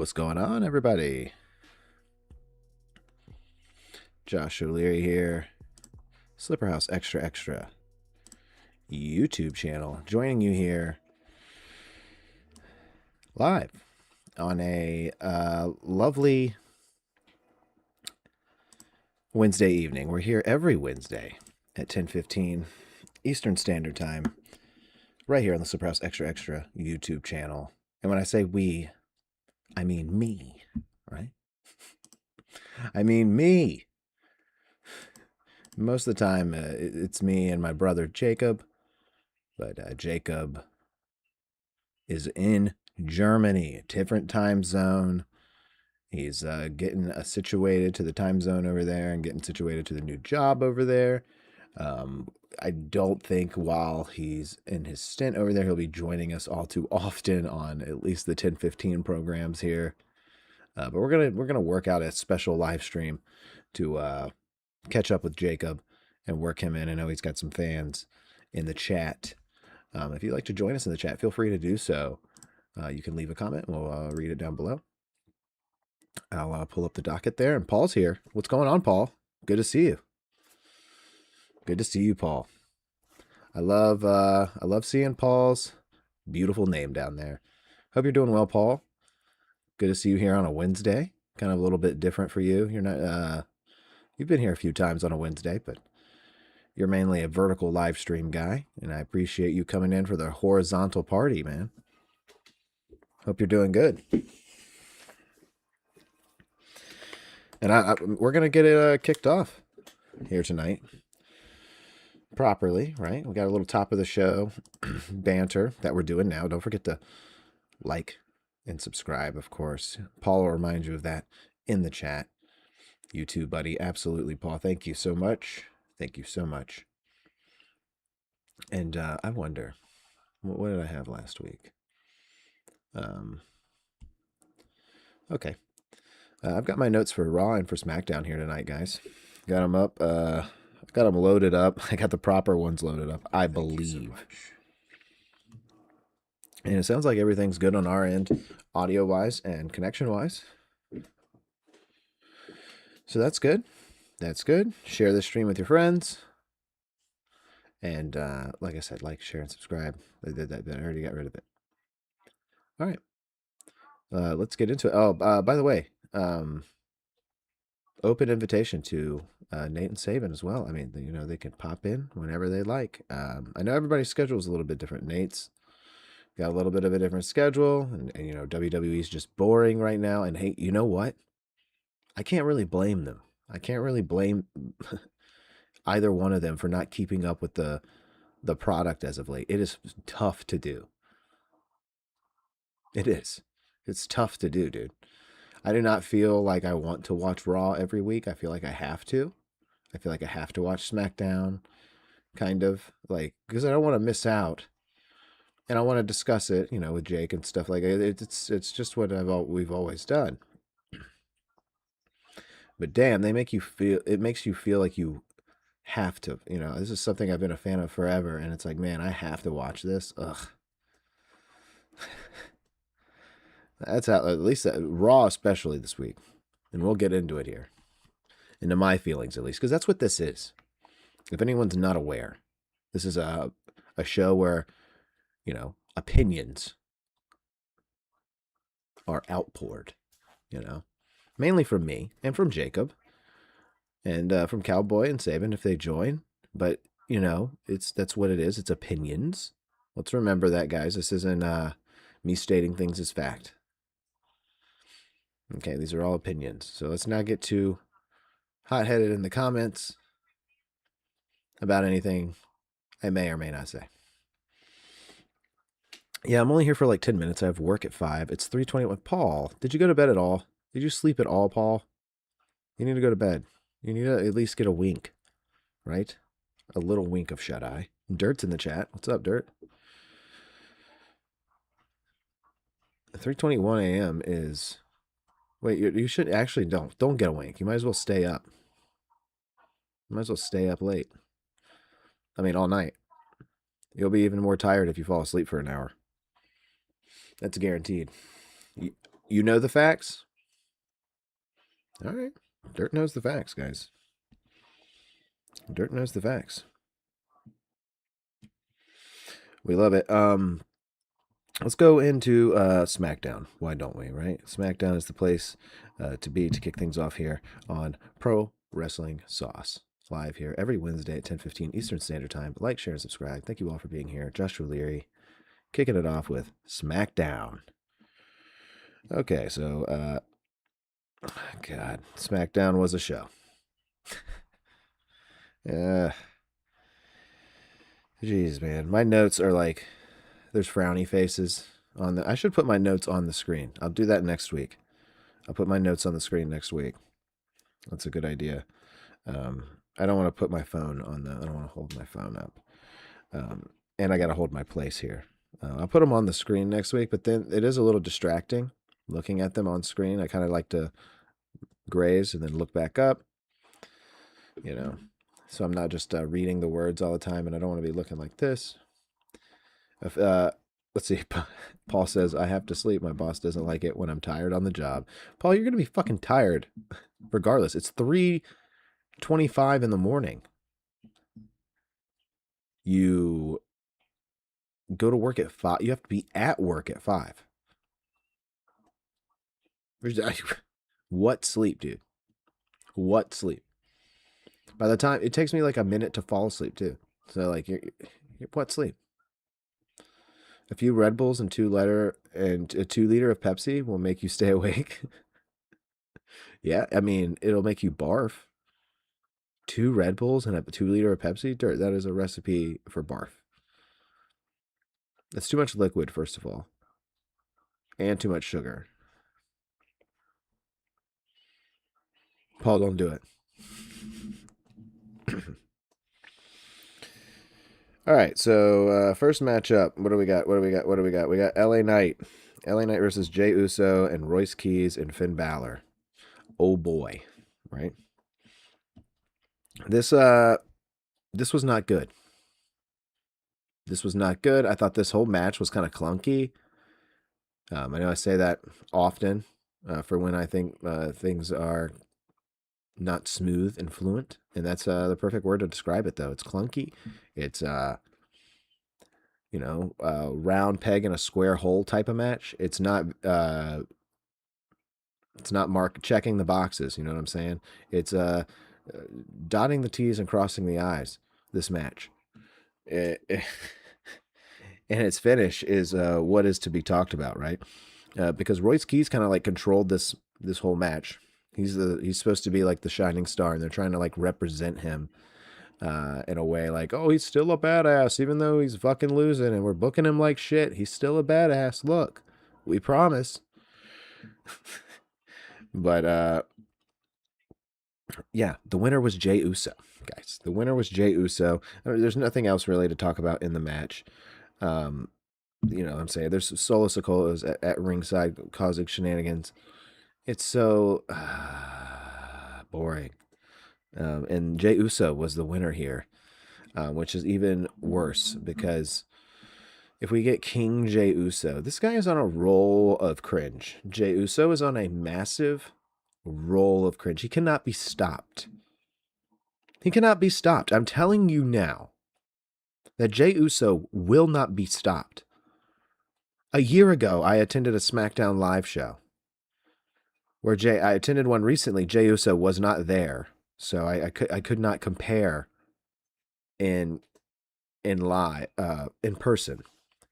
What's going on, everybody? Josh O'Leary here. Slipperhouse Extra Extra YouTube channel. Joining you here live on a lovely Wednesday evening. We're here every Wednesday at 10:15 Eastern Standard Time, right here on the Slipperhouse Extra Extra YouTube channel. And when I say we, I mean me, right? I mean me. Most of the time, it's me and my brother Jacob, but Jacob is in Germany, a different time zone. He's getting situated to the time zone over there and getting situated to the new job over there. I don't think while he's in his stint over there, he'll be joining us all too often on at least the 10:15 programs here. But we're gonna work out a special live stream to catch up with Jacob and work him in. I know he's got some fans in the chat. If you'd like to join us in the chat, feel free to do so. You can leave a comment and we'll read it down below. I'll pull up the docket there, and Paul's here. What's going on, Paul? Good to see you. Good to see you, Paul. I love seeing Paul's beautiful name down there. Hope you're doing well, Paul. Good to see you here on a Wednesday. Kind of a little bit different for you. You're not you've been here a few times on a Wednesday, but you're mainly a vertical live stream guy, and I appreciate you coming in for the horizontal party, man. Hope you're doing good. And we're going to get it kicked off here tonight properly, right? We got a little top of the show banter that we're doing now. Don't forget to like and subscribe, of course. Paul will remind you of that in the chat. You too, buddy. Absolutely, Paul. Thank you so much. Thank you so much. And I wonder, what did I have last week? Okay. I've got my notes for Raw and for SmackDown here tonight, guys. Got them up. Got them loaded up. I got the proper ones loaded up, I believe. And it sounds like everything's good on our end, audio-wise and connection-wise. So that's good. That's good. Share this stream with your friends. And like I said, like, share, and subscribe. I did that, but I already got rid of it. All right. Let's get into it. Oh, by the way, open invitation to Nate and Saban as well. I mean, you know, they can pop in whenever they like. I know everybody's schedule is a little bit different. Nate's got a little bit of a different schedule, and you know, WWE's just boring right now. And hey, you know what? I can't really blame them. I can't really blame either one of them for not keeping up with the product as of late. It is tough to do. It is. It's tough to do, dude. I do not feel like I want to watch Raw every week. I feel like I have to. I feel like I have to watch SmackDown, kind of, like, because I don't want to miss out. And I want to discuss it, you know, with Jake and stuff like that. It's just what we've always done. But damn, they make you feel, it makes you feel like you have to, you know, this is something I've been a fan of forever. And it's like, man, I have to watch this. Ugh. That's how, at least Raw, especially this week. And we'll get into it here. Into my feelings, at least, because that's what this is. If anyone's not aware, this is a show where, you know, opinions are outpoured, you know, mainly from me and from Jacob and from Cowboy and Saban if they join. But, you know, that's what it is. It's opinions. Let's remember that, guys. This isn't me stating things as fact. Okay, these are all opinions. So let's not get too hot-headed in the comments about anything I may or may not say. Yeah, I'm only here for like 10 minutes. I have work at 5. It's 3:21. Paul, did you go to bed at all? Did you sleep at all, Paul? You need to go to bed. You need to at least get a wink, right? A little wink of shut-eye. Dirt's in the chat. What's up, Dirt? 3:21 a.m. is... Wait, you should actually don't get a wink. You might as well stay up. You might as well stay up late. I mean, all night. You'll be even more tired if you fall asleep for an hour. That's guaranteed. You You know the facts? All right. Dirt knows the facts, guys. Dirt knows the facts. We love it. Let's go into SmackDown. Why don't we, right? SmackDown is the place to be to kick things off here on Pro Wrestling Sauce. Live here every Wednesday at 10:15 Eastern Standard Time. Like, share, and subscribe. Thank you all for being here. Joshua Leary kicking it off with SmackDown. Okay, so, God, SmackDown was a show. Jeez, man. My notes are like, there's frowny faces on the. I should put my notes on the screen. I'll do that next week. I'll put my notes on the screen next week. That's a good idea. I don't want to put my phone on the. I don't want to hold my phone up. And I got to hold my place here. I'll put them on the screen next week, but then it is a little distracting looking at them on screen. I kind of like to graze and then look back up, you know, so I'm not just reading the words all the time, and I don't want to be looking like this. If, let's see. Paul says, I have to sleep. My boss doesn't like it when I'm tired on the job. Paul, you're going to be fucking tired regardless. It's 3:25 in the morning. You go to work at 5. You have to be at work at 5. What sleep, dude? What sleep? By the time, it takes me like a minute to fall asleep, too. So, like, what sleep? A few Red Bulls and 2-liter and a 2-liter of Pepsi will make you stay awake. Yeah, I mean, it'll make you barf. 2 Red Bulls and a 2-liter of Pepsi? Dirt, that is a recipe for barf. That's too much liquid, first of all. And too much sugar. Paul, don't do it. All right, so first matchup. What do we got? We got LA Knight. LA Knight versus Jey Uso and Royce Keys and Finn Balor. Oh boy, right? This was not good. This was not good. I thought this whole match was kind of clunky. I know I say that often for when I think things are not smooth and fluent, and that's the perfect word to describe it. Though it's clunky, it's round peg in a square hole type of match. It's not checking the boxes. You know what I'm saying? It's dotting the T's and crossing the I's. This match, and its finish is what is to be talked about, right? Because Royce Keys kind of like controlled this whole match. He's supposed to be like the shining star, and they're trying to like represent him in a way like, oh, he's still a badass, even though he's fucking losing, and we're booking him like shit. He's still a badass. Look, we promise. But yeah, the winner was Jey Uso, guys. The winner was Jey Uso. There's nothing else really to talk about in the match. You know what I'm saying? There's Solo Sikoa's at ringside causing shenanigans. It's so boring. And Jey Uso was the winner here, which is even worse because if we get King Jey Uso, this guy is on a roll of cringe. Jey Uso is on a massive roll of cringe. He cannot be stopped. He cannot be stopped. I'm telling you now that Jey Uso will not be stopped. A year ago, I attended a SmackDown live show where I attended one recently. Jey Uso was not there, so I could not compare in person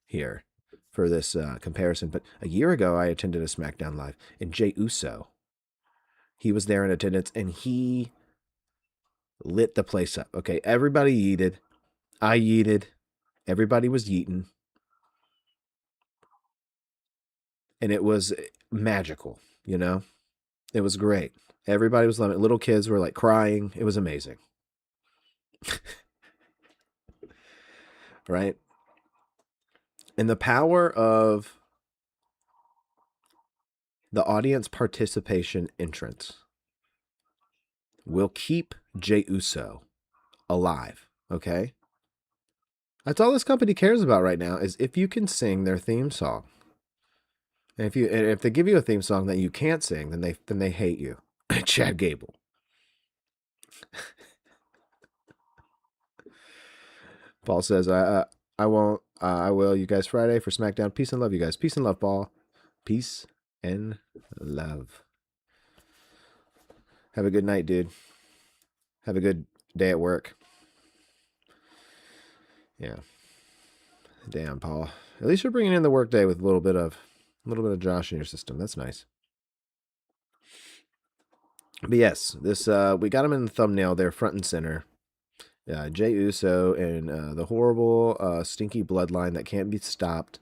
here for this comparison. But a year ago, I attended a SmackDown live, and Jey Uso, he was there in attendance, and he lit the place up. Okay, everybody yeeted. I yeeted. Everybody was yeeting. And it was magical, you know? It was great. Everybody was loving it. Little kids were like crying. It was amazing. Right? And the power of the audience participation entrance will keep Jey Uso alive, okay? That's all this company cares about right now, is if you can sing their theme song. And if they give you a theme song that you can't sing, then they hate you. Chad Gable. Paul says, I won't. I will. You guys Friday for SmackDown. Peace and love, you guys. Peace and love, Paul. Peace and love. Have a good night, dude. Have a good day at work. Yeah. Damn, Paul. At least you're bringing in the workday with a little bit of Josh in your system. That's nice. But yes, this we got him in the thumbnail there, front and center. Jey Uso and the horrible, stinky bloodline that can't be stopped.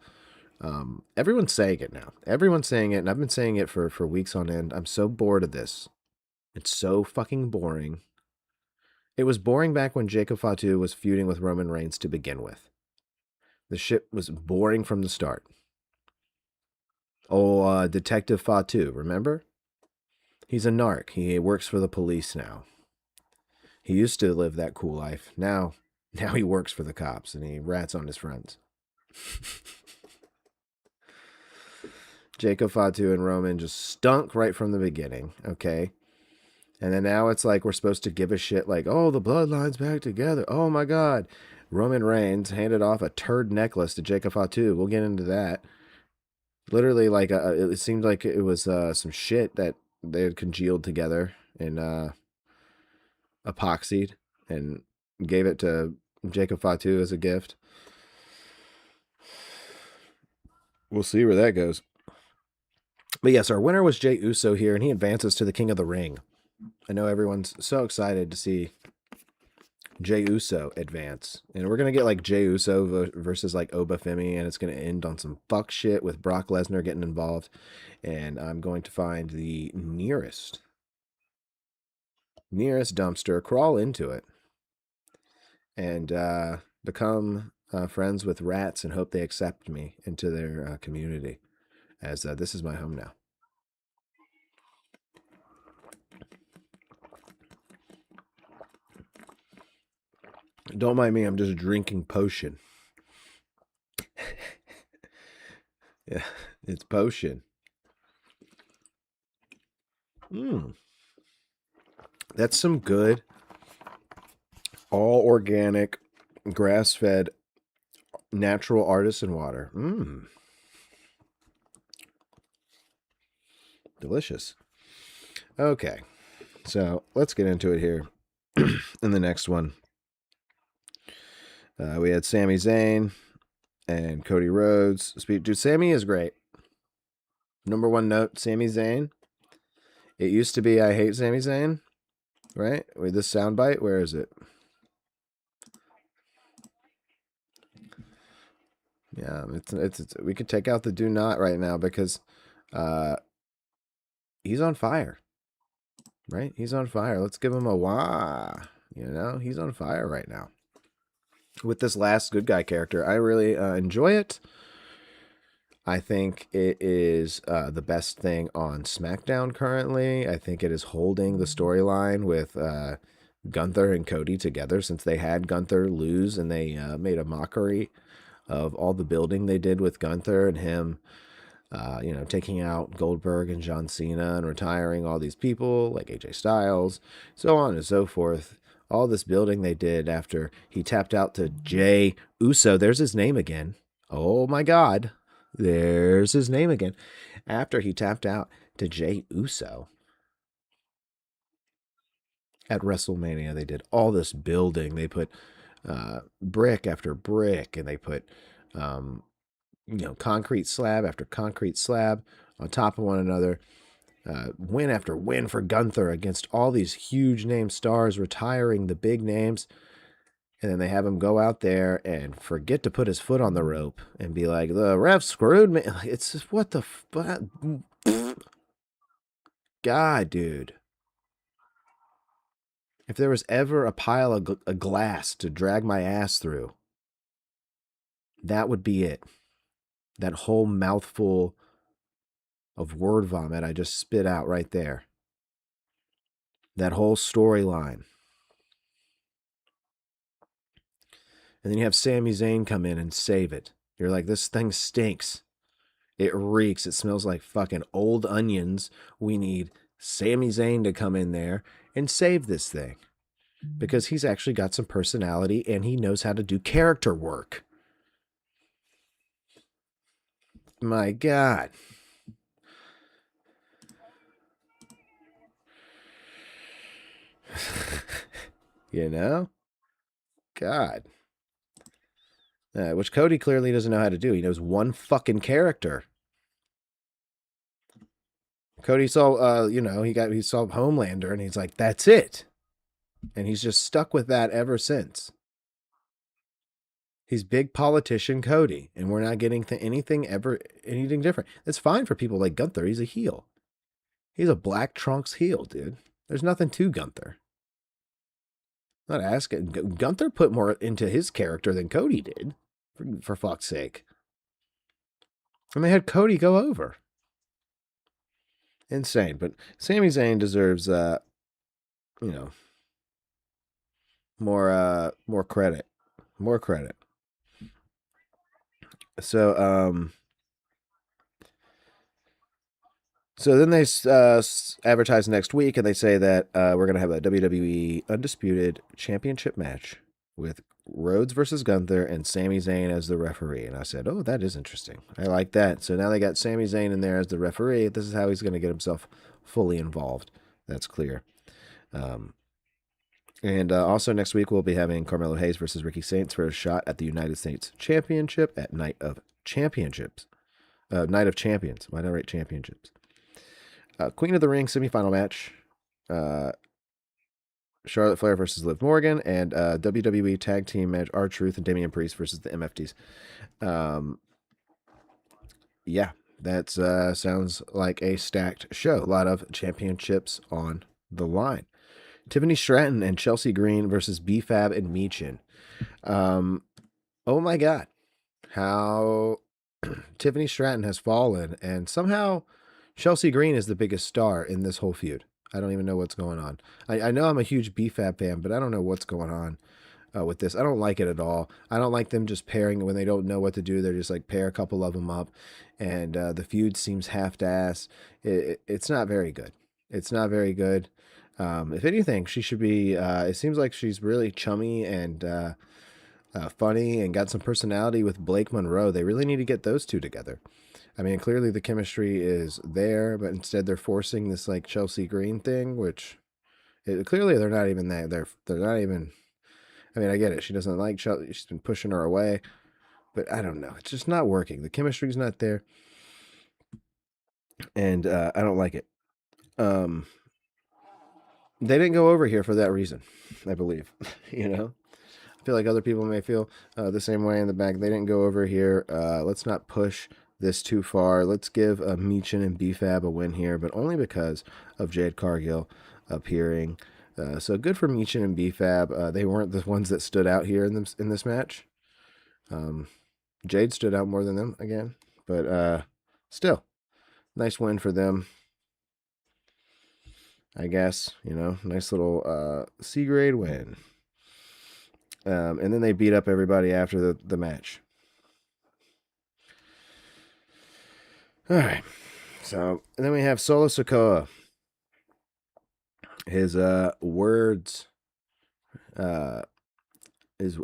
Everyone's saying it now. Everyone's saying it, and I've been saying it for weeks on end. I'm so bored of this. It's so fucking boring. It was boring back when Jacob Fatu was feuding with Roman Reigns to begin with. The shit was boring from the start. Oh, Detective Fatu, remember? He's a narc. He works for the police now. He used to live that cool life. Now he works for the cops and he rats on his friends. Jacob Fatu and Roman just stunk right from the beginning, okay? And then now it's like we're supposed to give a shit like, oh, the bloodline's back together. Oh my God. Roman Reigns handed off a turd necklace to Jacob Fatu. We'll get into that. Literally, like, it seemed like it was some shit that they had congealed together and epoxied and gave it to Jacob Fatu as a gift. We'll see where that goes. But yes, our winner was Jey Uso here, and he advances to the King of the Ring. I know everyone's so excited to see Jey Uso advance. And we're going to get like Jey Uso versus like Obafemi, and it's going to end on some fuck shit with Brock Lesnar getting involved. And I'm going to find the nearest dumpster, crawl into it, and become friends with rats and hope they accept me into their community, as this is my home now. Don't mind me, I'm just drinking potion. Yeah, it's potion. That's some good, all organic, grass-fed, natural artisan water. Delicious. Okay, so let's get into it here. In the next one, we had Sami Zayn and Cody Rhodes. Dude, Sami is great. Number one note, Sami Zayn. It used to be I hate Sami Zayn, right? With this soundbite, where is it? Yeah, it's we could take out the do not right now because he's on fire. Right? He's on fire. Let's give him a wah. You know, he's on fire right now. With this last good guy character, I really enjoy it. I think it is the best thing on SmackDown currently. I think it is holding the storyline with Gunther and Cody together, since they had Gunther lose and they made a mockery of all the building they did with Gunther and him, taking out Goldberg and John Cena and retiring all these people like AJ Styles, so on and so forth. All this building they did after he tapped out to Jey Uso. There's his name again. Oh my God. There's his name again. After he tapped out to Jey Uso at WrestleMania, they did all this building. They put brick after brick, and they put concrete slab after concrete slab on top of one another. Win after win for Gunther against all these huge name stars, retiring the big names. And then they have him go out there and forget to put his foot on the rope and be like, the ref screwed me. It's just, what the fuck? God, dude. If there was ever a pile of glass to drag my ass through, that would be it. That whole mouthful of word vomit I just spit out right there. That whole storyline. And then you have Sami Zayn come in and save it. You're like, this thing stinks. It reeks. It smells like fucking old onions. We need Sami Zayn to come in there and save this thing because he's actually got some personality and he knows how to do character work. My God. You know? God. Which Cody clearly doesn't know how to do. He knows one fucking character. Cody saw, he saw Homelander, and he's like, that's it. And he's just stuck with that ever since. He's big politician Cody, and we're not getting anything different. That's fine for people like Gunther. He's a heel. He's a Black Trunks heel, dude. There's nothing to Gunther. Not asking. Gunther put more into his character than Cody did, for fuck's sake. And they had Cody go over. Insane. But Sami Zayn deserves, more credit. More credit. So then they advertise next week, and they say that we're going to have a WWE Undisputed Championship match with Rhodes versus Gunther and Sami Zayn as the referee. And I said, oh, that is interesting. I like that. So now they got Sami Zayn in there as the referee. This is how he's going to get himself fully involved. That's clear. And also next week, we'll be having Carmelo Hayes versus Ricky Saints for a shot at the United States Championship at Night of Champions. Why did I write championships? Queen of the Ring semifinal match. Charlotte Flair versus Liv Morgan, and WWE Tag Team match, R-Truth and Damian Priest versus the MFTs. Yeah, that sounds like a stacked show. A lot of championships on the line. Tiffany Stratton and Chelsea Green versus B-Fab and Michin. Oh my God. How Tiffany Stratton has fallen, and somehow Chelsea Green is the biggest star in this whole feud. I don't even know what's going on. I know I'm a huge B-Fab fan, but I don't know what's going on with this. I don't like it at all. I don't like them just pairing when they don't know what to do. They're just like pair a couple of them up, and the feud seems half-assed. It's not very good. It's not very good. If anything, she should be, it seems like she's really chummy and funny and got some personality with Blake Monroe. They really need to get those two together. I mean, clearly the chemistry is there, but instead they're forcing this like Chelsea Green thing, which clearly they're not even that. They're not even. I mean, I get it. She doesn't like Chelsea. She's been pushing her away, but I don't know. It's just not working. The chemistry's not there, and I don't like it. They didn't go over here for that reason, I believe. I feel like other people may feel the same way in the back. They didn't go over here. Let's not push this too far. Let's give Michin and B-Fab a win here, but only because of Jade Cargill appearing. So good for Michin and B-Fab. They weren't the ones that stood out here in this match. Jade stood out more than them again, but still, nice win for them. I guess, nice little C grade win. And then they beat up everybody after the match. All right. So, and then we have Solo Sikoa. His words his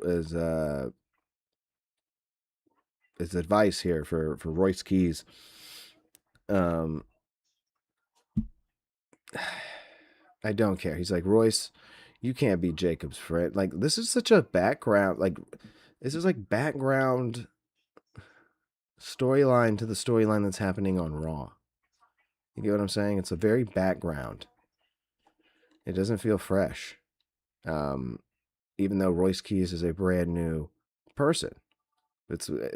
advice here for Royce Keys. I don't care. He's like, Royce, you can't be Jacob's friend. Like, this is such a background, this is like background storyline to the storyline that's happening on Raw. You get what I'm saying? It's a very background. It doesn't feel fresh. Even though Royce Keys is a brand new person.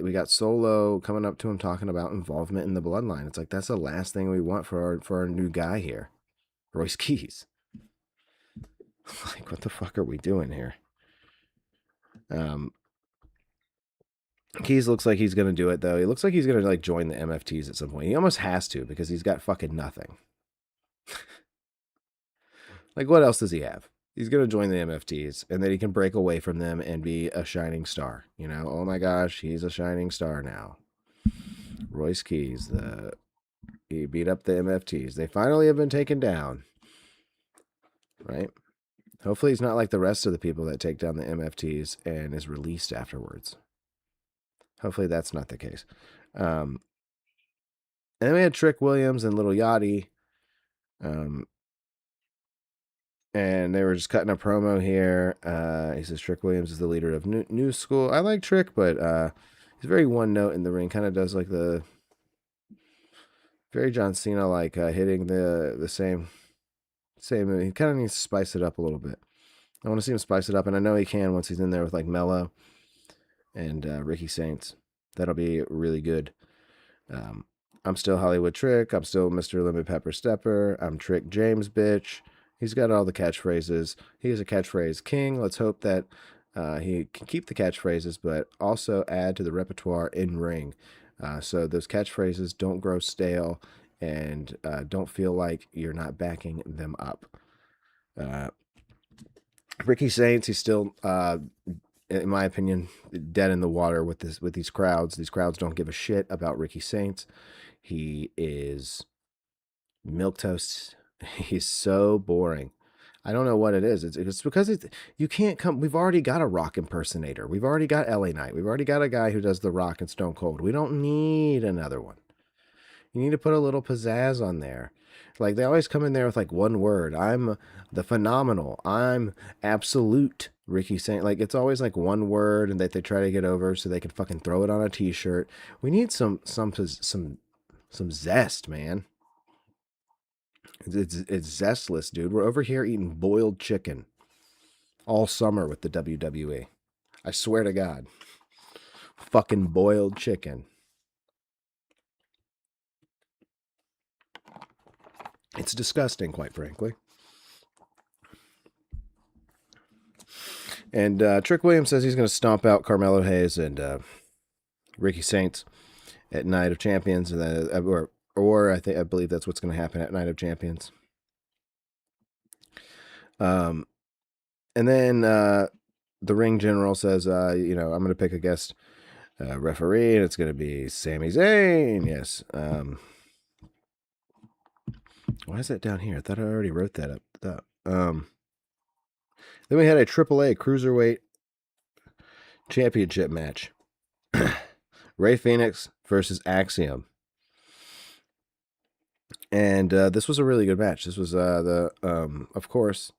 We got Solo coming up to him talking about involvement in the Bloodline. It's like, that's the last thing we want for our new guy here. Royce Keys. Like, what the fuck are we doing here? Keys looks like he's going to do it, though. He looks like he's going to, join the MFTs at some point. He almost has to, because he's got fucking nothing. What else does he have? He's going to join the MFTs, and then he can break away from them and be a shining star. Oh my gosh, he's a shining star now. Royce Keys, he beat up the MFTs. They finally have been taken down. Right? Hopefully he's not like the rest of the people that take down the MFTs and is released afterwards. Hopefully that's not the case. And then we had Trick Williams and Little Yachty. And they were just cutting a promo here. He says Trick Williams is the leader of New School. I like Trick, but he's very one note in the ring. Kind of does like the very John Cena like hitting the same. He kind of needs to spice it up a little bit. I want to see him spice it up, and I know he can once he's in there with like Mello and Ricky Saints. That'll be really good. I'm still Hollywood Trick. I'm still Mr. Lemon Pepper Stepper. I'm Trick James, bitch. He's got all the catchphrases. He is a catchphrase king. Let's hope that he can keep the catchphrases, but also add to the repertoire in ring. So those catchphrases don't grow stale and don't feel like you're not backing them up. Ricky Saints, he's still, in my opinion, dead in the water with these crowds. These crowds don't give a shit about Ricky Saints. He is milquetoast. He's so boring. I don't know what it is. It's because you can't come. We've already got a Rock impersonator. We've already got LA Knight. We've already got a guy who does the Rock and Stone Cold. We don't need another one. You need to put a little pizzazz on there. Like they always come in there with like one word. I'm the phenomenal. I'm absolute Ricky Saint. Like it's always like one word and that they try to get over so they can fucking throw it on a t-shirt. We need some zest, man. It's zestless, dude. We're over here eating boiled chicken all summer with the WWE. I swear to God. Fucking boiled chicken. It's disgusting, quite frankly. And Trick Williams says he's going to stomp out Carmelo Hayes and Ricky Saints at Night of Champions, or I believe that's what's going to happen at Night of Champions. And then the ring general says, I'm going to pick a guest referee, and it's going to be Sami Zayn. Yes. Why is that down here? I thought I already wrote that up. Then we had a AAA Cruiserweight Championship match. Rey Fenix versus Axiom. And this was a really good match. This was of course,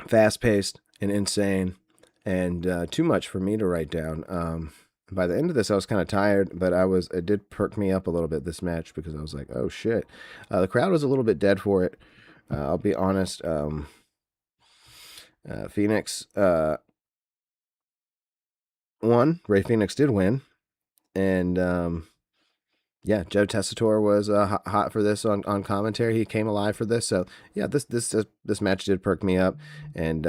fast-paced and insane and too much for me to write down. By the end of this, I was kind of tired, but it did perk me up a little bit, this match, because I was like, oh shit. The crowd was a little bit dead for it. I'll be honest. Phoenix won. Rey Fenix did win. And yeah, Joe Tessitore was hot for this on commentary. He came alive for this. So yeah, this match did perk me up. And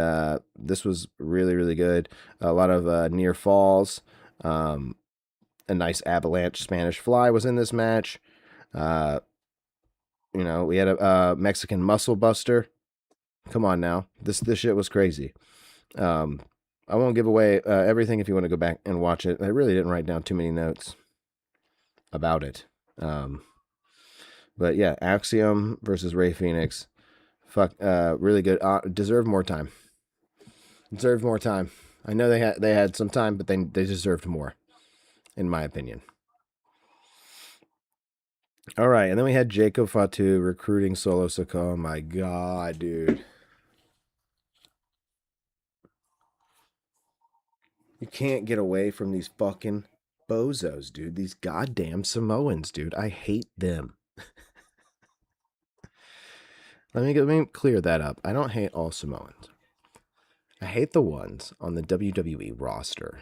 this was really, really good. A lot of near falls. A nice avalanche Spanish fly was in this match. We had a Mexican muscle buster. Come on now. This shit was crazy. I won't give away everything if you want to go back and watch it. I really didn't write down too many notes about it. But yeah, Axiom versus Rey Fenix. Really good. Deserved more time. I know they had some time, but they deserved more, in my opinion. All right, and then we had Jacob Fatu recruiting Solo Sikoa. Oh my God, dude. You can't get away from these fucking bozos, dude. These goddamn Samoans, dude. I hate them. Let me clear that up. I don't hate all Samoans. I hate the ones on the WWE roster.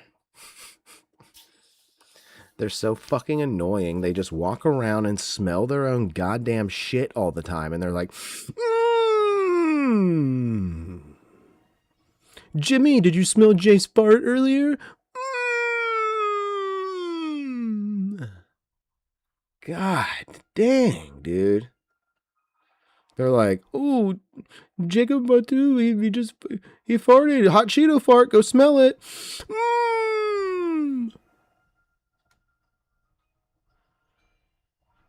They're so fucking annoying. They just walk around and smell their own goddamn shit all the time. And they're like, Jimmy, did you smell Jay's fart earlier? God dang, dude. They're like, oh, Jacob Batu, he farted. Hot Cheeto fart, go smell it.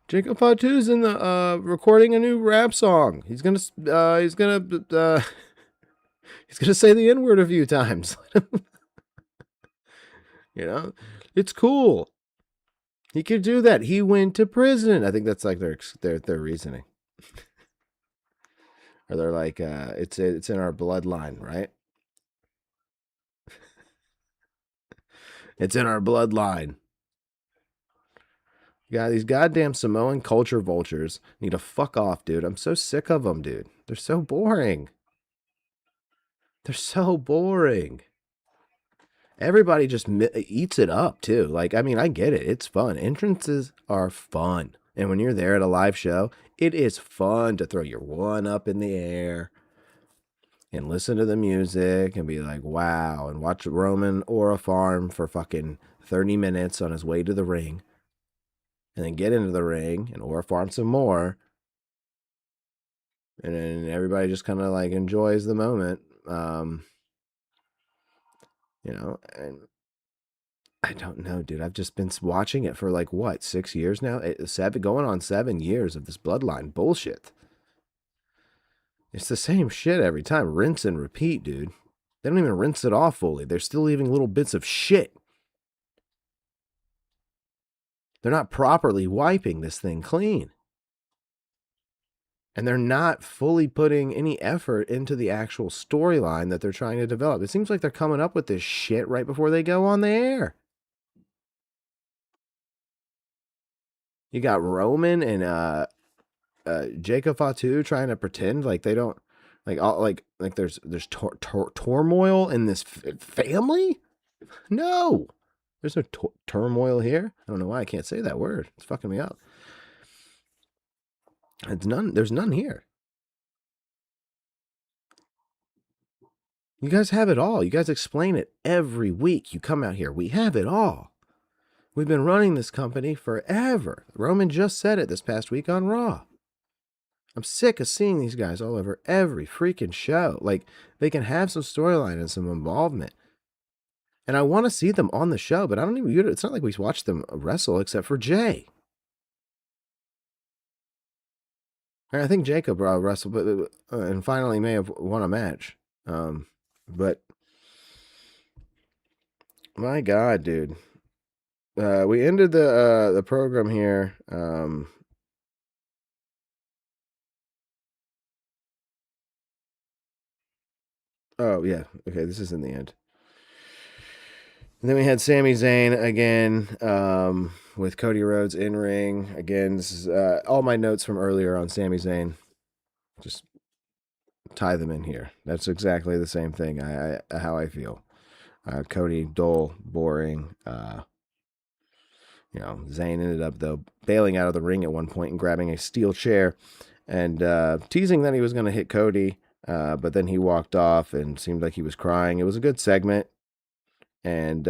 Jacob Fatu's in the recording a new rap song. He's gonna he's gonna say the N-word a few times. You know, it's cool. He could do that. He went to prison. I think that's like their reasoning. Or they're like, it's in our bloodline, right? It's in our bloodline. Yeah, these goddamn Samoan culture vultures need to fuck off, dude. I'm so sick of them, dude. They're so boring. They're so boring. Everybody just eats it up, too. Like, I mean, I get it. It's fun. Entrances are fun. And when you're there at a live show, it is fun to throw your one up in the air and listen to the music and be like, wow, and watch Roman Aura farm for fucking 30 minutes on his way to the ring. And then get into the ring and Aura farm some more. And then everybody just kind of like enjoys the moment. You know, and I don't know, dude. I've just been watching it for like what, 6 years now? Going on 7 years of this bloodline bullshit. It's the same shit every time. Rinse and repeat, dude. They don't even rinse it off fully. They're still leaving little bits of shit. They're not properly wiping this thing clean. And they're not fully putting any effort into the actual storyline that they're trying to develop. It seems like they're coming up with this shit right before they go on the air. You got Roman and Jacob Fatu trying to pretend like they don't like there's turmoil in this family. No, there's no turmoil here. I don't know why I can't say that word. It's fucking me up. There's none here. You guys have it all. You guys explain it every week. You come out here. We have it all. We've been running this company forever. Roman just said it this past week on Raw. I'm sick of seeing these guys all over every freaking show. Like, they can have some storyline and some involvement. And I want to see them on the show, but it's not like we watch them wrestle except for Jay. I think Jacob wrestled, and finally may have won a match. But my God, dude. We ended the program here. Oh yeah, okay. This is in the end. And then we had Sami Zayn again with Cody Rhodes in ring. Again, this is all my notes from earlier on Sami Zayn. Just tie them in here. That's exactly the same thing. How I feel. Cody, dull, boring. Zayn ended up though bailing out of the ring at one point and grabbing a steel chair and teasing that he was going to hit Cody. But then he walked off and seemed like he was crying. It was a good segment. And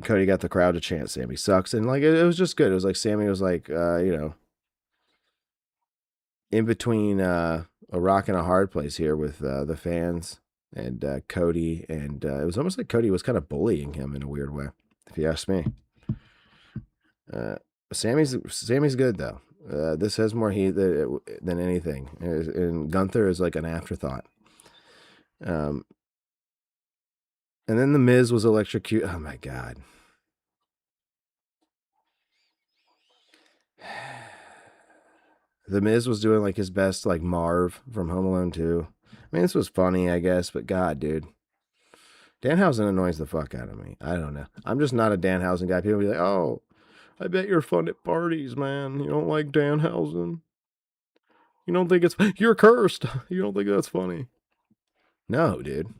Cody got the crowd to chant Sammy sucks. And like it was just good. It was like Sammy was like, in between a rock and a hard place here with the fans and Cody. And it was almost like Cody was kind of bullying him in a weird way, if you ask me. Sammy's good, though. This has more heat than anything. And Gunther is like an afterthought. And then The Miz was electrocuted. Oh, my God. The Miz was doing like his best, like Marv from Home Alone 2. I mean, this was funny, I guess, but God, dude. Danhausen annoys the fuck out of me. I don't know. I'm just not a Danhausen guy. People be like, oh, I bet you're fun at parties, man. You don't like Danhausen. You don't think you're cursed. You don't think that's funny. No, dude.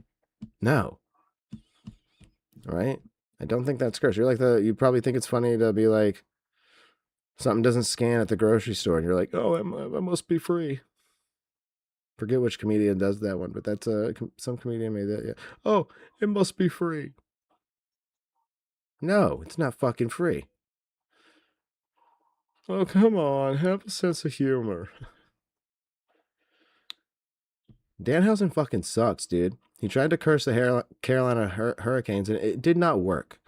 No. Right? I don't think that's cursed. You're like you probably think it's funny to be like, something doesn't scan at the grocery store, and you're like, oh, that must be free. Forget which comedian does that one, but that's some comedian made that. Yeah. Oh, it must be free. No, it's not fucking free. Oh, come on. Have a sense of humor. Danhausen fucking sucks, dude. He tried to curse the Carolina Hurricanes, and it did not work.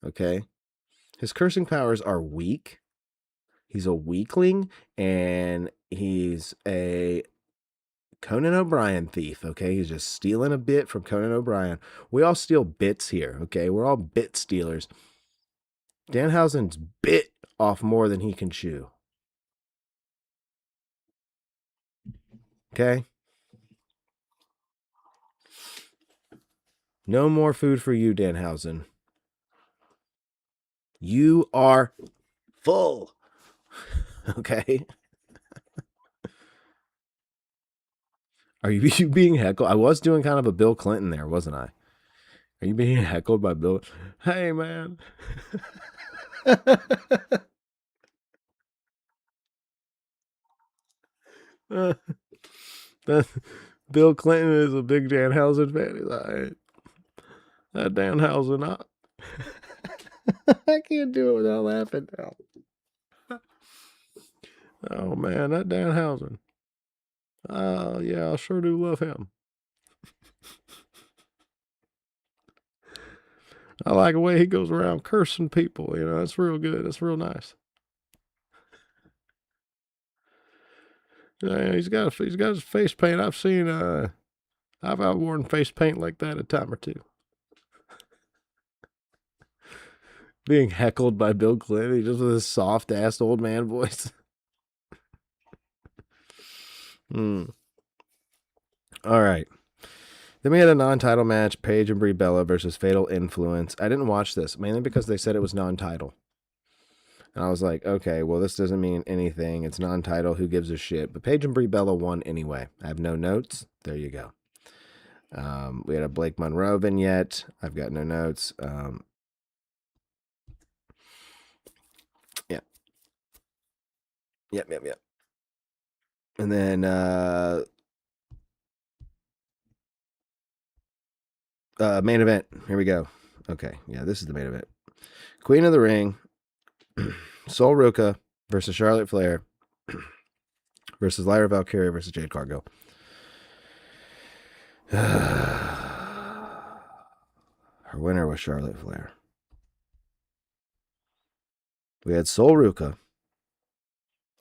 Okay? His cursing powers are weak. He's a weakling, and he's a Conan O'Brien thief, okay? He's just stealing a bit from Conan O'Brien. We all steal bits here, okay? We're all bit stealers. Danhausen's bit off more than he can chew. Okay? No more food for you, Danhausen. You are full. Okay? Are you being heckled? I was doing kind of a Bill Clinton there, wasn't I? Are you being heckled by Bill? Hey, man. Bill Clinton is a big Danhausen fan. He's like, that Danhausen, I can't do it without laughing now. Oh, man, that Danhausen. Oh, yeah, I sure do love him. I like the way he goes around cursing people. You know, that's real good. That's real nice. Yeah, he's got his face paint. I've seen I've worn face paint like that a time or two. Being heckled by Bill Clinton, just with his soft ass old man voice. All right. Then we had a non-title match, Paige and Brie Bella versus Fatal Influence. I didn't watch this, mainly because they said it was non-title. And I was like, okay, well, this doesn't mean anything. It's non-title. Who gives a shit? But Paige and Brie Bella won anyway. I have no notes. There you go. We had a Blake Monroe vignette. I've got no notes. Yeah. Yep. And then main event. Here we go. Okay. Yeah, this is the main event. Queen of the Ring. Sol Ruca versus Charlotte Flair versus Lyra Valkyria versus Jade Cargill. Her winner was Charlotte Flair. We had Sol Ruca,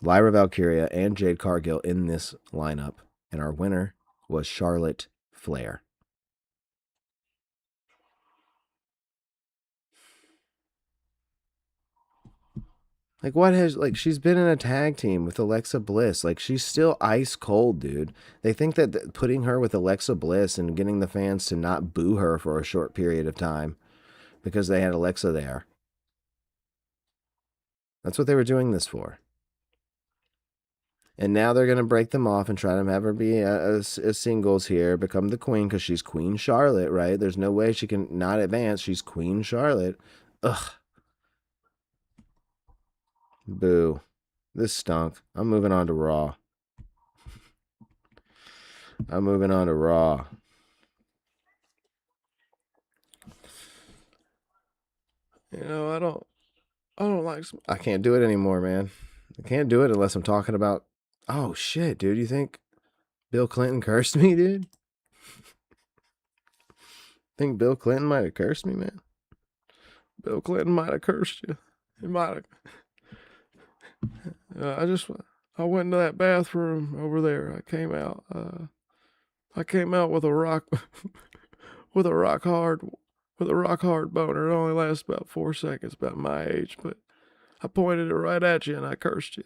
Lyra Valkyria, and Jade Cargill in this lineup, and our winner was Charlotte Flair. Like, what has, like, she's been in a tag team with Alexa Bliss. Like, she's still ice cold, dude. They think that putting her with Alexa Bliss and getting the fans to not boo her for a short period of time because they had Alexa there. That's what they were doing this for. And now they're going to break them off and try to have her be a singles here, become the queen because she's Queen Charlotte, right? There's no way she can not advance. She's Queen Charlotte. Ugh. Boo. This stunk. I'm moving on to Raw. You know, I don't like. I can't do it anymore, man. I can't do it unless I'm talking about. Oh shit, dude! You think Bill Clinton cursed me, dude? Think Bill Clinton might have cursed me, man? Bill Clinton might have cursed you. He might have. I went into that bathroom over there. I came out with a rock, with a rock hard boner. It only lasts about 4 seconds, about my age, but I pointed it right at you and I cursed you.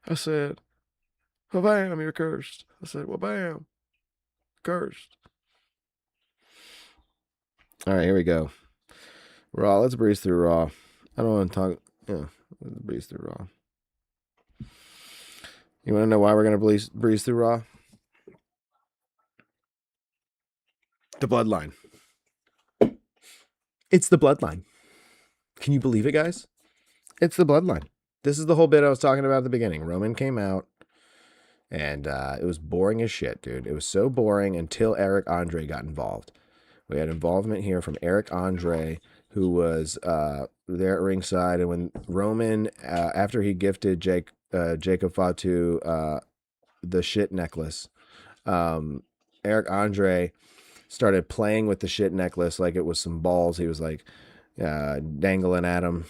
I said, well, bam, you're cursed. I said, well, bam, cursed. All right, here we go. Raw, let's breeze through Raw. I don't want to talk, let's breeze through Raw. You want to know why we're going to breeze through Raw? The Bloodline. It's the Bloodline. Can you believe it, guys? It's the Bloodline. This is the whole bit I was talking about at the beginning. Roman came out, and it was boring as shit, dude. It was so boring until Eric Andre got involved. We had involvement here from Eric Andre, who was there at ringside. And when Roman, after he gifted Jacob Fatu the shit necklace, Eric Andre started playing with the shit necklace like it was some balls. He was like dangling at him,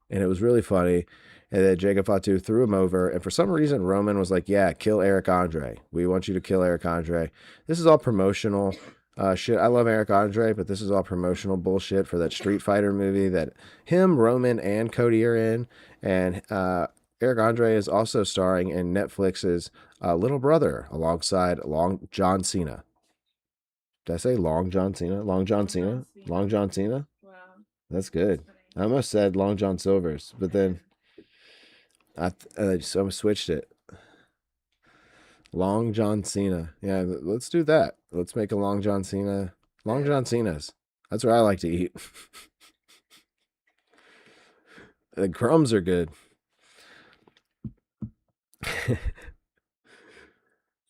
and it was really funny. And then Jacob Fatu threw him over, and for some reason Roman was like, "Yeah, kill Eric Andre. We want you to kill Eric Andre." This is all promotional shit. I love Eric Andre, but this is all promotional bullshit for that Street Fighter movie that him, Roman, and Cody are in. And Eric Andre is also starring in Netflix's Little Brother alongside Long John Cena. Did I say Long John Cena? Long John Cena? Long John Cena? Wow. That's good. I almost said Long John Silver's, but then I switched it. Long John Cena. Yeah, let's do that. Let's make a Long John Cena. Long John Cena's. That's what I like to eat. The crumbs are good.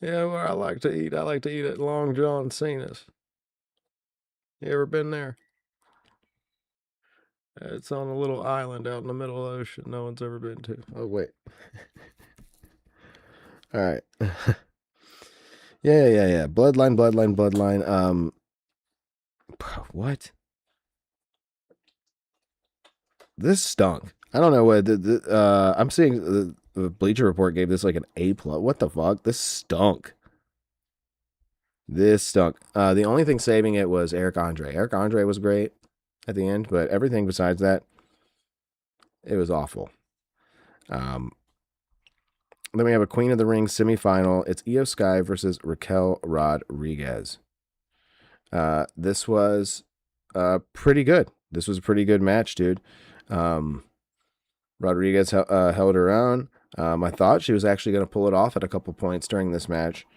Yeah, where I like to eat at Long John Cena's. You ever been there? It's on a little island out in the middle of the ocean no one's ever been to. Oh, wait. All right. Yeah. Bloodline. What? This stunk. I don't know what I'm seeing. The Bleacher Report gave this like an A+. What the fuck? This stunk. The only thing saving it was Eric Andre. Eric Andre was great at the end, but everything besides that, it was awful. Then we have a Queen of the Ring semifinal. It's Io Sky versus Raquel Rodriguez. This was pretty good. This was a pretty good match, dude. Rodriguez held her own. I thought she was actually going to pull it off at a couple points during this match.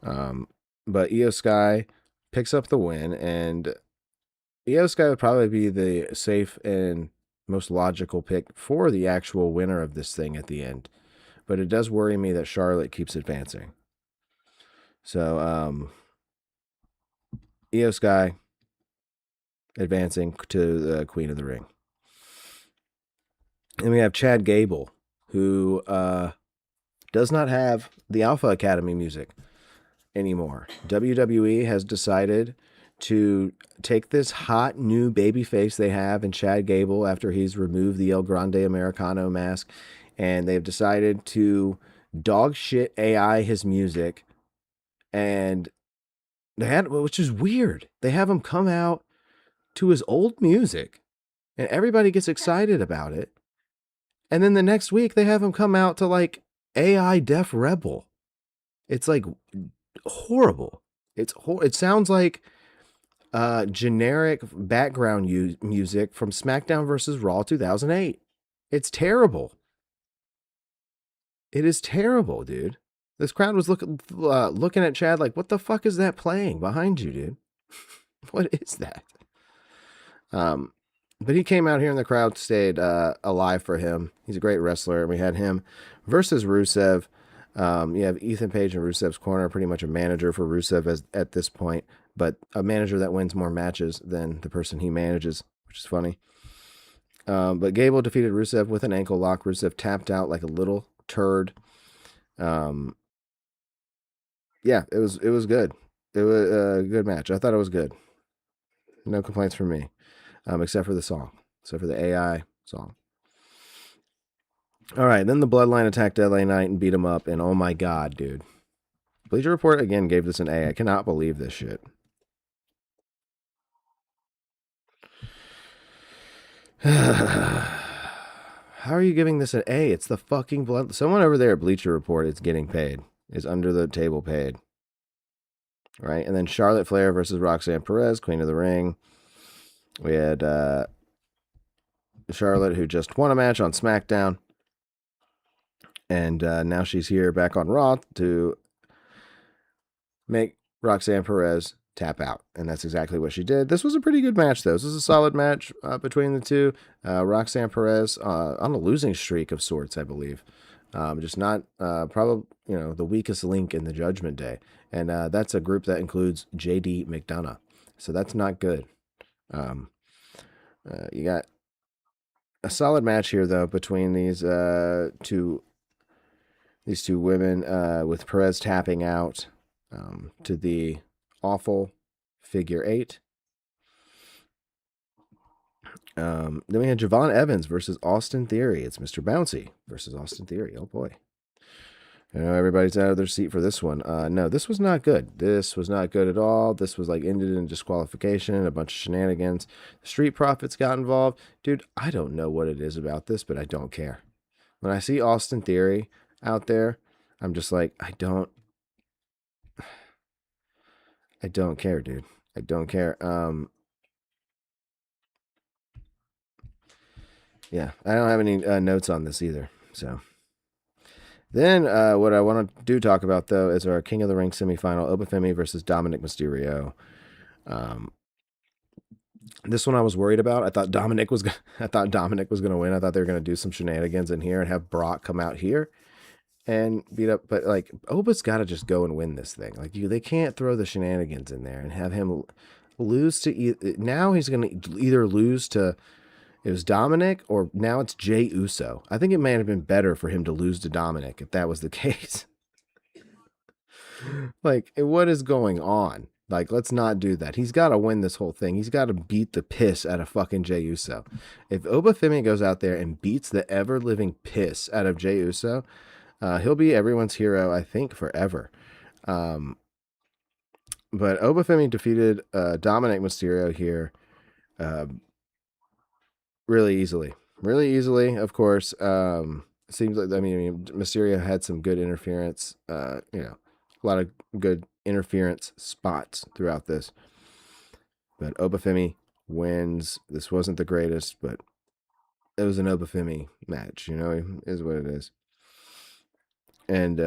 But Io Sky picks up the win, and Io Sky would probably be the safe and most logical pick for the actual winner of this thing at the end. But it does worry me that Charlotte keeps advancing. So, Io Sky advancing to the Queen of the Ring. And we have Chad Gable, who does not have the Alpha Academy music anymore. WWE has decided to take this hot new babyface they have in Chad Gable after he's removed the El Grande Americano mask, and they've decided to dog shit AI his music, and which is weird. They have him come out to his old music, and everybody gets excited about it. And then the next week they have him come out to like AI Def Rebel. It's like horrible. It sounds like generic background music from SmackDown versus Raw 2008. It's terrible. It is terrible, dude. This crowd was looking at Chad like, what the fuck is that playing behind you, dude? What is that? But he came out here and the crowd stayed alive for him. He's a great wrestler. And we had him versus Rusev. You have Ethan Page in Rusev's corner, pretty much a manager for Rusev at this point, but a manager that wins more matches than the person he manages, which is funny. But Gable defeated Rusev with an ankle lock. Rusev tapped out like a little turd. Yeah, it was good. It was a good match. I thought it was good. No complaints from me, except for the song, except for the AI song. All right, then the Bloodline attacked LA Knight and beat him up, and oh my god, dude. Bleacher Report again gave this an A. I cannot believe this shit. How are you giving this an A? It's the fucking blood. Someone over there at Bleacher Report is getting paid, is under the table paid. Right? And then Charlotte Flair versus Roxanne Perez, Queen of the Ring. We had Charlotte, who just won a match on SmackDown. And now she's here back on Raw to make Roxanne Perez tap out. And that's exactly what she did. This was a pretty good match, though. This was a solid match between the two. Roxanne Perez on a losing streak of sorts, I believe. Just not probably, the weakest link in the Judgment Day. And that's a group that includes JD McDonough. So that's not good. You got a solid match here, though, between these two women, with Perez tapping out to the awful figure 8. Then we had Javon Evans versus Austin Theory. It's Mr. Bouncy versus Austin Theory. Oh boy. I know everybody's out of their seat for this one. No, this was not good. This was not good at all. This was like ended in disqualification, a bunch of shenanigans. Street Profits got involved. Dude, I don't know what it is about this, but I don't care. When I see Austin Theory out there, I'm just like, I don't care, dude. I don't care. Yeah, I don't have any notes on this either. So then what I want to talk about, though, is our King of the Ring semifinal, Obafemi versus Dominic Mysterio. This one I was worried about. I thought Dominic was going to win. I thought they were going to do some shenanigans in here and have Brock come out here and beat up. But like, Oba's got to just go and win this thing. Like, they can't throw the shenanigans in there and have him lose to. Now he's going to either lose to. It was Dominic, or now it's Jey Uso. I think it may have been better for him to lose to Dominic if that was the case. Like, what is going on? Like, let's not do that. He's got to win this whole thing. He's got to beat the piss out of fucking Jey Uso. If Obafemi goes out there and beats the ever-living piss out of Jey Uso, he'll be everyone's hero, I think, forever. But Obafemi defeated Dominic Mysterio here. Really easily, of course. It seems like, I mean, Mysterio had some good interference, a lot of good interference spots throughout this. But Obafemi wins. This wasn't the greatest, but it was an Obafemi match, is what it is. And,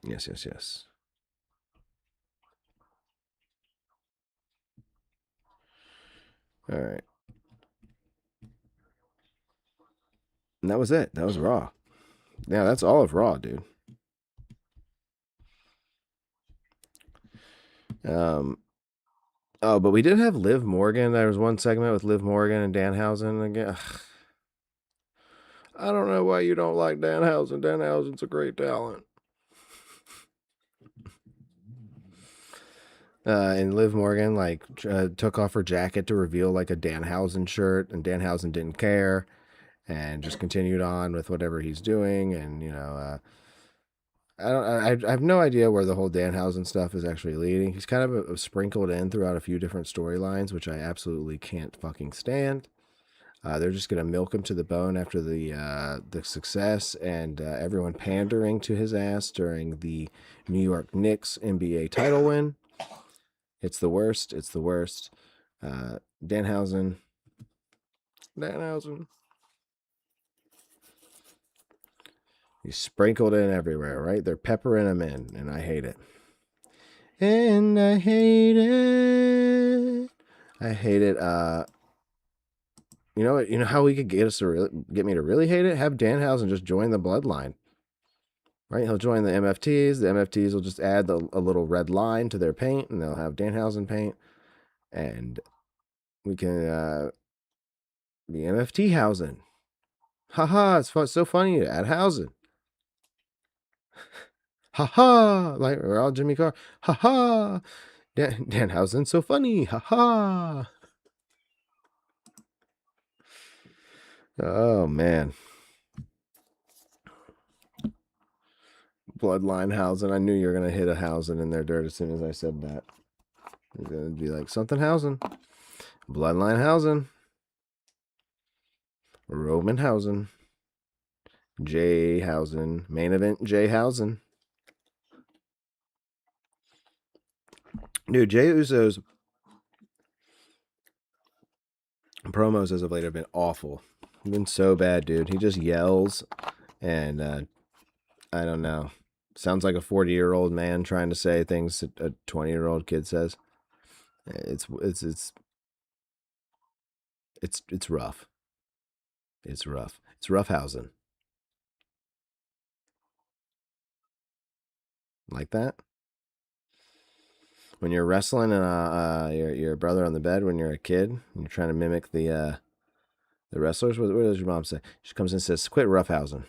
yes. All right. And that was it. That was Raw. Yeah, that's all of Raw, dude. But we did have Liv Morgan. There was one segment with Liv Morgan and Danhausen again. I don't know why you don't like Danhausen. Danhausen's a great talent. And Liv Morgan took off her jacket to reveal like a Danhausen shirt, and Danhausen didn't care and just continued on with whatever he's doing. And I have no idea where the whole Danhausen stuff is actually leading. He's kind of sprinkled in throughout a few different storylines, which I absolutely can't fucking stand. They're just gonna milk him to the bone after the success and everyone pandering to his ass during the New York Knicks NBA title win. It's the worst. Danhausen. He's sprinkled in everywhere, right? They're peppering him in, and I hate it. And I hate it. You know what? You know how we could get me to really hate it? Have Danhausen just join the Bloodline. Right? He'll join the MFTs. The MFTs will just add a little red line to their paint, and they'll have Danhausen paint. And we can be MFT Hausen. Haha, it's so funny to add Hausen. Haha, like we're all Jimmy Carr. Haha, Danhausen, so funny. Haha. Oh man. Bloodline Hausen. I knew you were going to hit a Hausen in their dirt as soon as I said that. It's going to be like something Hausen. Bloodline Hausen. Roman Hausen. Jey Hausen. Main event Jey Hausen. Dude, Jey Uso's promos as of late have been awful. They've been so bad, dude. He just yells and I don't know. Sounds like a 40-year-old man trying to say things that a 20-year-old kid says. It's rough. It's rough. It's roughhousing. Like that? When you're wrestling and your brother on the bed when you're a kid and you're trying to mimic the wrestlers, what does your mom say? She comes in and says, "Quit roughhousing."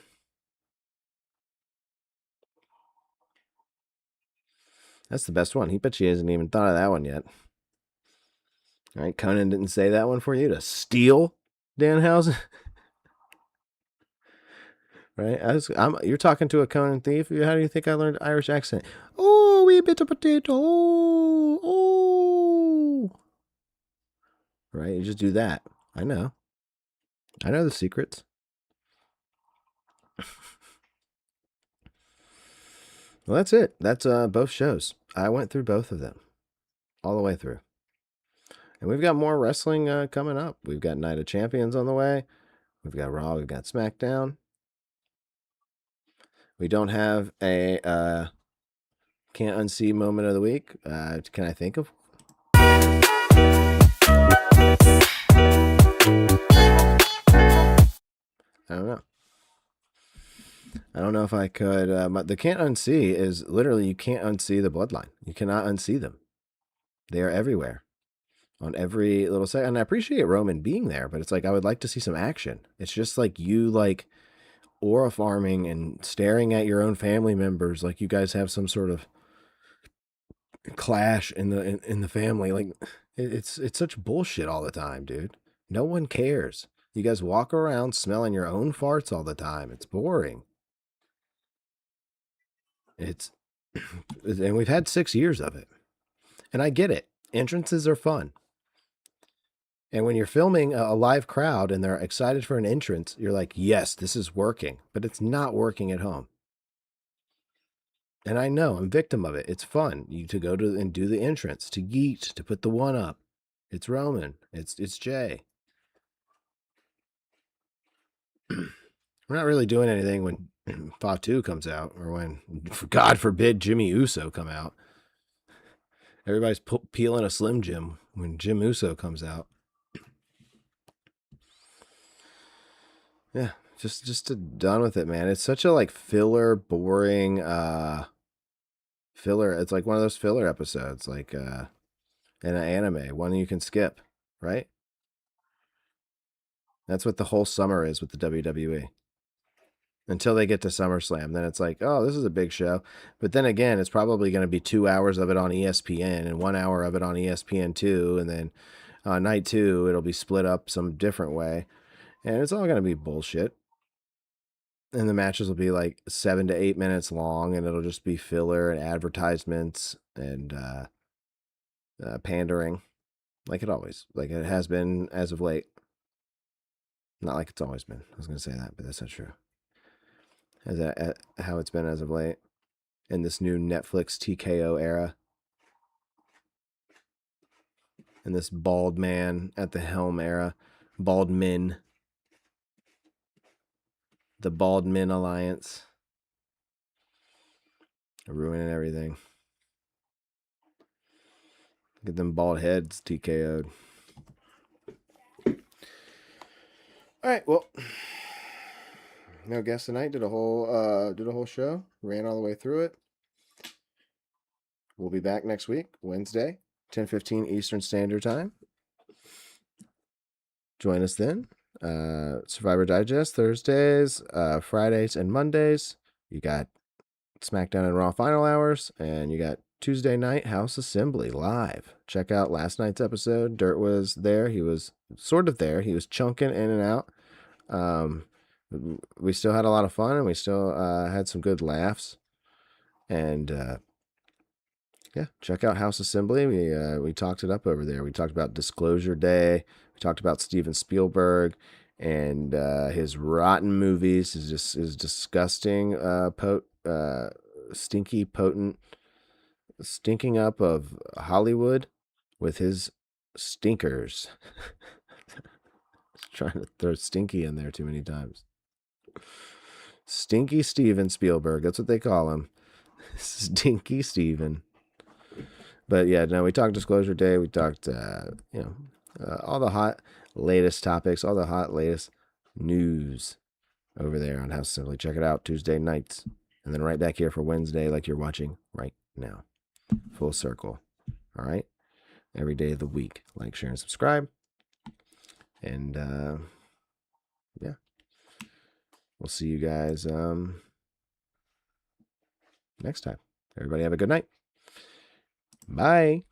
That's the best one. He bet she hasn't even thought of that one yet. All right, Conan didn't say that one for you to steal Danhausen. Right? You're talking to a Conan thief. How do you think I learned Irish accent? Oh, wee bit of potato. Oh. Right? You just do that. I know. I know the secrets. Well, that's it. That's both shows. I went through both of them all the way through. And we've got more wrestling coming up. We've got Night of Champions on the way. We've got Raw. We've got SmackDown. We don't have a can't unsee moment of the week. Can I think of? I don't know. I don't know if I could. But the can't unsee is literally you can't unsee the Bloodline. You cannot unsee them. They are everywhere, on every little set. And I appreciate Roman being there, but it's like I would like to see some action. It's just like you like aura farming and staring at your own family members like you guys have some sort of clash in the family. Like it's such bullshit all the time, dude. No one cares. You guys walk around smelling your own farts all the time. It's boring. It's and we've had 6 years of it. And I get it. Entrances are fun. And when you're filming a live crowd and they're excited for an entrance, you're like, yes, this is working, but it's not working at home. And I know I'm a victim of it. It's fun to go to and do the entrance, to yeet, to put the one up. It's Roman. It's Jay. We're not really doing anything when Fatu comes out, or when, God forbid, Jimmy Uso come out. Everybody's peeling a Slim Jim when Jim Uso comes out. Yeah, just done with it, man. It's such a like filler, boring filler. It's like one of those filler episodes, like in an anime, one you can skip, right? That's what the whole summer is with the WWE. Until they get to SummerSlam, then it's like, oh, this is a big show. But then again, it's probably going to be 2 hours of it on ESPN and 1 hour of it on ESPN2, and then on night 2 it'll be split up some different way, and it's all going to be bullshit. And the matches will be like 7 to 8 minutes long, and it'll just be filler and advertisements and pandering, like it has been as of late. Not like it's always been. I was going to say that, but that's not true. Is that how it's been as of late in this new Netflix TKO era? In this bald man at the helm era, bald men, the bald men alliance, ruining everything. Get them bald heads TKO'd. All right, well, no guest tonight. Did a whole show. Ran all the way through it. We'll be back next week, Wednesday, 10:15 Eastern Standard Time. Join us then. Survivor Digest Thursdays, Fridays, and Mondays. You got SmackDown and Raw Final Hours, and you got Tuesday night House Assembly live. Check out last night's episode. Dirt was there. He was sort of there. He was chunking in and out. We still had a lot of fun, and we still had some good laughs. And yeah, check out House Assembly. We talked it up over there. We talked about Disclosure Day. We talked about Steven Spielberg and his rotten movies. His disgusting, stinky, potent stinking up of Hollywood with his stinkers. Trying to throw stinky in there too many times. Stinky Steven Spielberg. That's what they call him. Stinky Steven. But yeah, no, we talked Disclosure Day. We talked, all the hot latest topics, all the hot latest news over there on House Assembly. Check it out Tuesday nights. And then right back here for Wednesday, like you're watching right now. Full circle. All right. Every day of the week. Like, share, and subscribe. And yeah. We'll see you guys next time. Everybody have a good night. Bye.